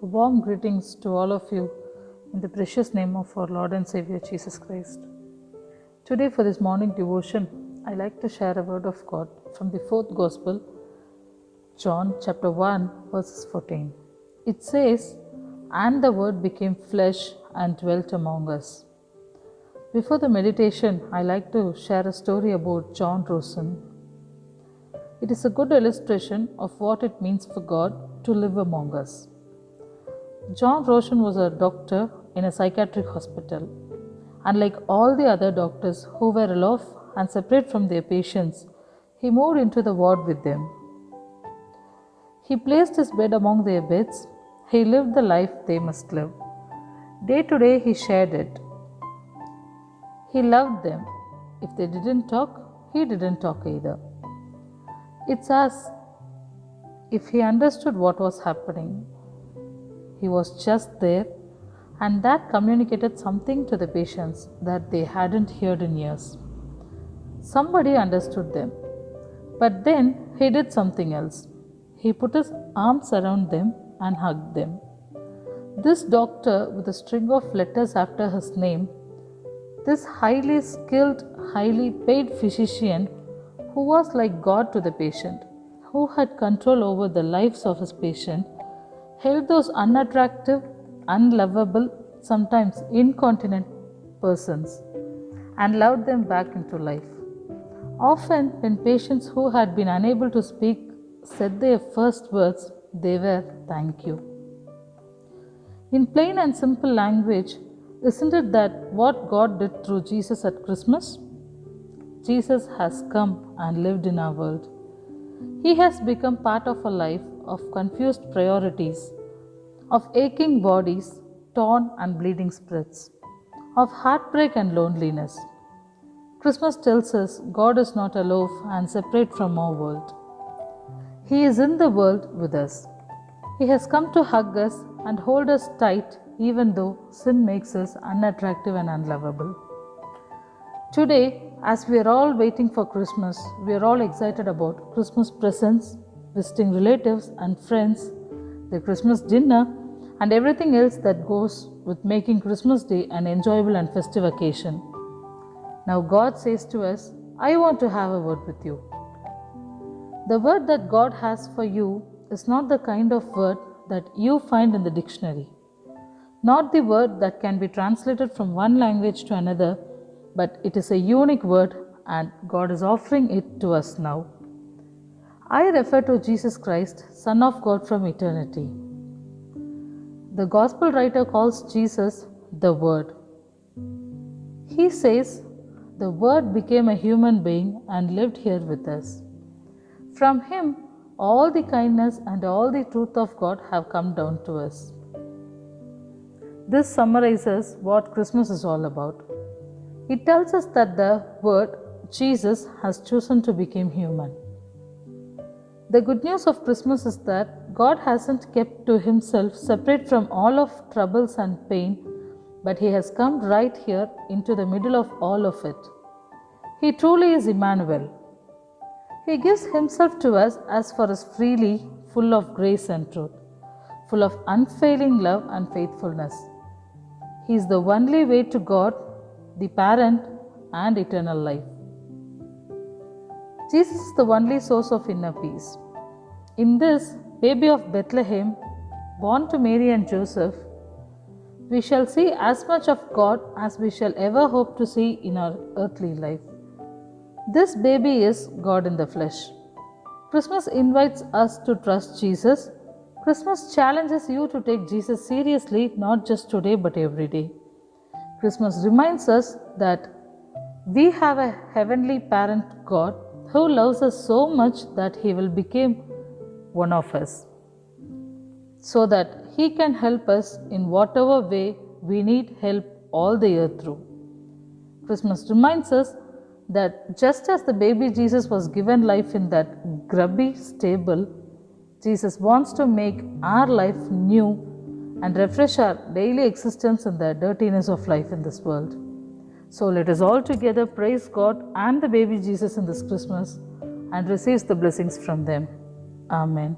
Warm greetings to all of you in the precious name of our Lord and Savior Jesus Christ. Today, for this morning devotion, I like to share a word of God from the fourth Gospel, John chapter 1, verses 14. It says, "And the Word became flesh and dwelt among us." Before the meditation, I like to share a story about John Rosen. It is a good illustration of what it means for God to live among us. John Rosen was a doctor in a psychiatric hospital. Unlike all the other doctors who were aloof and separate from their patients, he moved into the ward with them. He placed his bed among their beds. He lived the life they must live. Day to day, he shared it. He loved them. If they didn't talk, he didn't talk either. It's as if he understood what was happening. He was just there, and that communicated something to the patients that they hadn't heard in years. Somebody understood them, but then he did something else. He put his arms around them and hugged them. This doctor, with a string of letters after his name, this highly skilled, highly paid physician who was like God to the patient, who had control over the lives of his patient, held those unattractive, unlovable, sometimes incontinent persons and loved them back into life. Often, when patients who had been unable to speak said their first words, they were "thank you." In plain and simple language, isn't it that what God did through Jesus at Christmas? Jesus has come and lived in our world. He has become part of a life of confused priorities, of aching bodies, torn and bleeding spirits, of heartbreak and loneliness. Christmas tells us God is not aloof and separate from our world. He is in the world with us. He has come to hug us and hold us tight even though sin makes us unattractive and unlovable. Today, as we are all waiting for Christmas, we are all excited about Christmas presents, visiting relatives and friends, the Christmas dinner, and everything else that goes with making Christmas Day an enjoyable and festive occasion. Now God says to us, "I want to have a word with you." The word that God has for you is not the kind of word that you find in the dictionary, not the word that can be translated from one language to another, but it is a unique word and God is offering it to us now. I refer to Jesus Christ, Son of God from eternity. The Gospel writer calls Jesus the Word. He says, "The Word became a human being and lived here with us." From Him, all the kindness and all the truth of God have come down to us. This summarizes what Christmas is all about. It tells us that the Word, Jesus, has chosen to become human. The good news of Christmas is that God hasn't kept to Himself separate from all of troubles and pain, but He has come right here into the middle of all of it. He truly is Emmanuel. He gives Himself to us as for us freely, full of grace and truth, full of unfailing love and faithfulness. He is the only way to God, the parent, and eternal life. Jesus is the only source of inner peace. In this baby of Bethlehem, born to Mary and Joseph, we shall see as much of God as we shall ever hope to see in our earthly life. This baby is God in the flesh. Christmas invites us to trust Jesus. Christmas challenges you to take Jesus seriously, not just today but every day. Christmas reminds us that we have a heavenly parent God who loves us so much that He will become one of us, so that He can help us in whatever way we need help all the year through. Christmas reminds us that just as the baby Jesus was given life in that grubby stable, Jesus wants to make our life new and refresh our daily existence in the dirtiness of life in this world. So let us all together praise God and the baby Jesus in this Christmas and receive the blessings from them. Amen.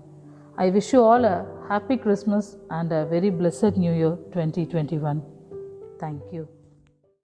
I wish you all a Happy Christmas and a very blessed New Year 2021. Thank you.